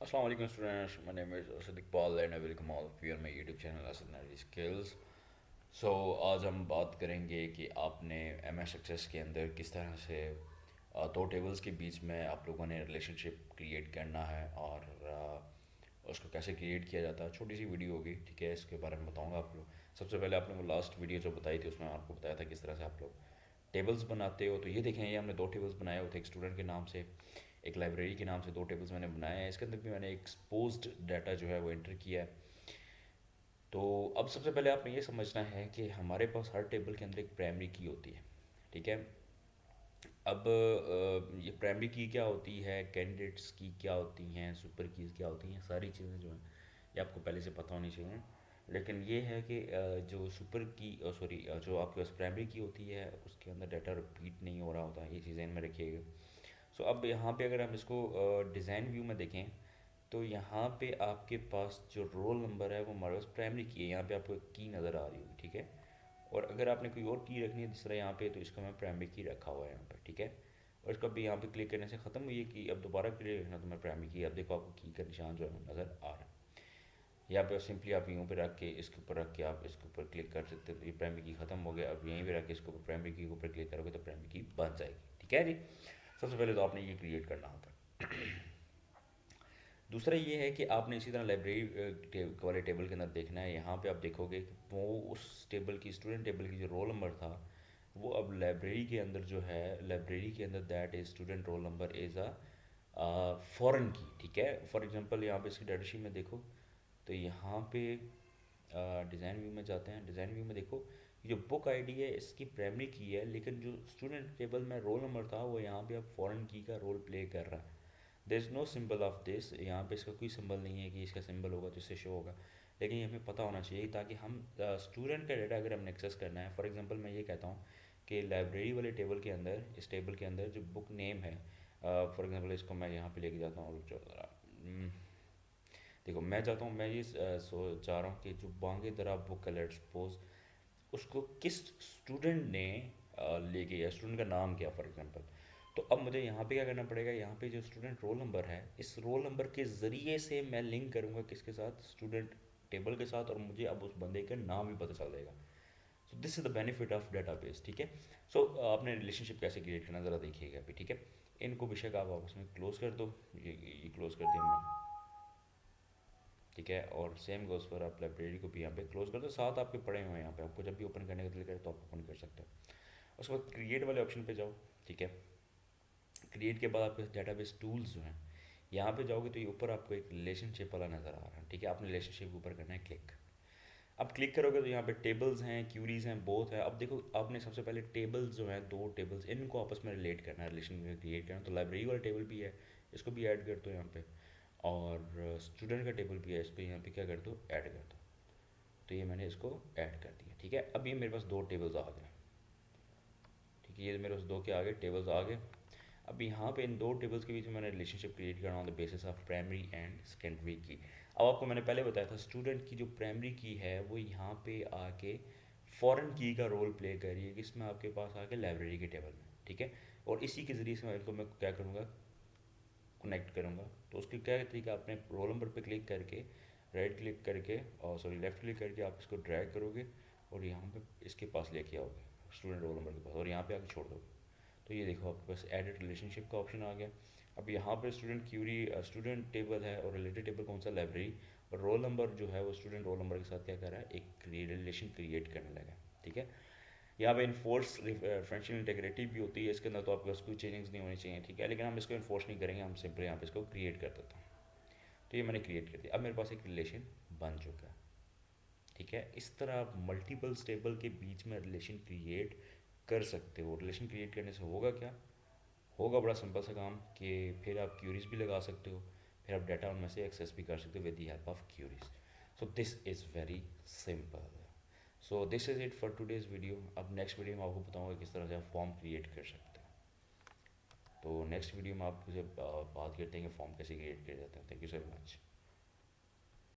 Assalamu alaikum students, my name is Asad Iqbal and I welcome all of you on my YouTube channel Asad Nari Skills. So आज हम बात करेंगे कि आपने MS Access के अंदर किस तरह से दो टेबल्स के बीच में आप लोगों ने रिलेशनशिप क्रिएट करना है और उसको कैसे क्रिएट किया जाता है। छोटी सी वीडियो होगी, ठीक है, इसके बारे में बताऊंगा आप लोग। सबसे पहले आप लोगों को लास्ट वीडियो जो बताई थी उसमें आपको बताया था किस तरह से आप लोग टेबल्स बनाते हो। तो ये देखें, ये हमने दो टेबल्स बनाए हुए थे, एक स्टूडेंट के नाम से, एक लाइब्रेरी के नाम से। दो टेबल्स मैंने बनाए हैं, इसके अंदर भी मैंने एक्सपोज्ड डाटा जो है वो एंटर किया है। तो अब सबसे पहले आपने ये समझना है कि हमारे पास हर टेबल के अंदर एक प्राइमरी की होती है, ठीक है। अब ये प्राइमरी की क्या होती है, कैंडिडेट्स की क्या होती हैं, सुपर कीज़ क्या होती हैं, सारी चीज़ें जो हैं ये आपको पहले से पता होनी चाहिए। लेकिन ये है कि जो सुपर की सॉरी जो आपके पास प्राइमरी की होती है उसके अंदर डाटा रिपीट नहीं हो रहा होता है, ये चीज़ें इनमें रखिएगा। सो अब यहाँ पे अगर हम इसको डिज़ाइन व्यू में देखें तो यहाँ पे आपके पास जो रोल नंबर है वो हमारे पास प्राइमरी की है। यहाँ पे आपको एक की नज़र आ रही होगी, ठीक है। और अगर आपने कोई और की रखनी है जिस तरह यहाँ पे, तो इसका मैं प्राइमरी की रखा हुआ है यहाँ पे, ठीक है। और इसका भी यहाँ पे क्लिक करने से ख़त्म हुई है की। अब दोबारा क्लिक रखना तो मैं प्राइमरी की, अब देखो आपको की का निशान जो है वो नज़र आ रहा है। यहाँ पे सिंपली आप यूँ पे रख के इसके ऊपर रख के आप इसके ऊपर क्लिक कर सकते हो, तो ये प्राइमरी की ख़त्म हो गया। अब यहीं पे रख के इसके ऊपर प्राइमरी की के ऊपर क्लिक करोगे तो प्राइमरी की बन जाएगी, ठीक है जी। सबसे पहले तो आपने ये क्रिएट करना होता है। दूसरा ये है कि आपने इसी तरह लाइब्रेरी वाले टेबल के अंदर देखना है। यहाँ पे आप देखोगे कि वो उस टेबल की, स्टूडेंट टेबल की जो रोल नंबर था वो अब लाइब्रेरी के अंदर जो है, लाइब्रेरी के अंदर that is student roll number is a foreign की, ठीक है। फॉर एग्जांपल यहाँ पे इसकी डाटा शीट में देखो, तो यहाँ पे डिज़ाइन व्यू में जाते हैं। डिज़ाइन व्यू में देखो, ये जो बुक आईडी है इसकी प्राइमरी की है, लेकिन जो स्टूडेंट टेबल में रोल नंबर था वो यहाँ पे अब फॉरेन की का रोल प्ले कर रहा है। There is no symbol of this, यहाँ पे इसका कोई सिंबल नहीं है कि इसका सिंबल होगा तो इससे शो होगा। लेकिन ये हमें पता होना चाहिए ताकि हम स्टूडेंट का डाटा अगर हमने एक्सेस करना है, फॉर एग्जांपल मैं ये कहता हूँ कि लाइब्रेरी वाले टेबल के अंदर, इस टेबल के अंदर जो बुक नेम है, फॉर एग्जांपल इसको मैं यहाँ पे लेके जाता हूँ, रुक जाओ ज़रा। देखो मैं चाहता हूँ, मैं ये चाह रहा हूँ कि जो बांगे दरा बुक है, लेट्स सपोज, उसको किस स्टूडेंट ने लेके गया, स्टूडेंट का नाम क्या, फॉर एग्जांपल। तो अब मुझे यहाँ पे क्या करना पड़ेगा, यहाँ पे जो स्टूडेंट रोल नंबर है, इस रोल नंबर के ज़रिए से मैं लिंक करूँगा किसके साथ, स्टूडेंट टेबल के साथ, और मुझे अब उस बंदे का नाम भी पता चल जाएगा। सो this is the benefit of database, ठीक है। सो आपने रिलेशनशिप कैसे क्रिएट करना ज़रा देखिएगा अभी, ठीक है। इनको बेशक आप आपस में क्लोज कर दो, ये क्लोज कर दिया हमने, ठीक है। और सेम गोज़ पर आप लाइब्रेरी को भी यहाँ पे क्लोज कर दो, साथ आपके पड़े हुए हैं यहाँ पे, आपको जब भी ओपन करने का दिल करे तो आप ओपन कर सकते हो। उसके बाद क्रिएट वाले ऑप्शन पे जाओ, ठीक है। क्रिएट के बाद आपके डेटाबेस टूल्स जो हैं, यहाँ पे जाओगे तो ये ऊपर आपको एक रिलेशनशिप वाला नज़र आ रहा है, ठीक है। आपने रिलेशनशिप के ऊपर करना है क्लिक। अब क्लिक करोगे तो यहाँ पे टेबल्स हैं, क्यूरीज हैं, बोथ है। अब देखो आपने सबसे पहले टेबल्स जो हैं, दो टेबल्स, इनको आपस में रिलेट करना है, रिलेशन क्रिएट करना है। तो लाइब्रेरी वाला टेबल भी है, इसको भी ऐड कर दो यहाँ पे, और स्टूडेंट का टेबल भी है, इस पर यहाँ पे क्या कर दो, ऐड कर दो। तो ये मैंने इसको ऐड कर दिया, ठीक है। अब ये मेरे पास दो टेबल्स आ गए, ठीक है। ये मेरे पास दो के आगे टेबल्स आ गए। अब यहाँ पे इन दो टेबल्स के बीच में मैंने रिलेशनशिप क्रिएट करना on the basis of primary and secondary की। अब आपको मैंने पहले बताया था स्टूडेंट की जो प्राइमरी की है वो यहाँ पे आके फॉरेन की का रोल प्ले कर रही है, इसमें आपके पास आके लाइब्रेरी के टेबल में, ठीक है। और इसी के ज़रिए से मैं क्या करूँगा, कनेक्ट करूँगा। तो उसके क्या तरीका, अपने रोल नंबर पे क्लिक करके, राइट क्लिक करके, और सॉरी लेफ़्ट क्लिक करके आप इसको ड्रैग करोगे और यहाँ पे इसके पास लेके आओगे, स्टूडेंट रोल नंबर के पास, और यहाँ पे आके छोड़ दोगे। तो ये देखो आपके पास एडिट रिलेशनशिप का ऑप्शन आ गया। अब यहाँ पे स्टूडेंट क्यूरी, स्टूडेंट टेबल है, और रिलेटेड टेबल कौन सा, लाइब्रेरी। और रोल नंबर जो है वो स्टूडेंट रोल नंबर के साथ क्या कर रहा है, एक रिलेशन क्रिएट करने लगा, ठीक है। यहाँ पे इन्फोर्स रेफरेंशियल इंटीग्रिटी भी होती है, इसके अंदर तो आपके पास कोई चेंजेस नहीं होनी चाहिए, ठीक है। लेकिन हम इसको इन्फोर्स नहीं करेंगे, हम सिंपली यहाँ पे इसको क्रिएट कर देते हैं। तो ये मैंने क्रिएट कर दिया, अब मेरे पास एक रिलेशन बन चुका है, ठीक है। इस तरह आप मल्टीपल टेबल के बीच में रिलेशन क्रिएट कर सकते हो। रिलेशन क्रिएट करने से होगा क्या, होगा बड़ा सिंपल सा काम कि फिर आप क्यूरीज भी लगा सकते हो, फिर आप डाटा उनमें से एक्सेस भी कर सकते हो with the help of queries. So this is very simple. So this is it for today's video. अब नेक्स्ट वीडियो में आपको बताऊंगा किस तरह से आप फॉर्म क्रिएट कर सकते हैं। तो नेक्स्ट वीडियो में आपसे बात करते हैं कि फॉर्म कैसे क्रिएट किया जाता है। Thank you so much.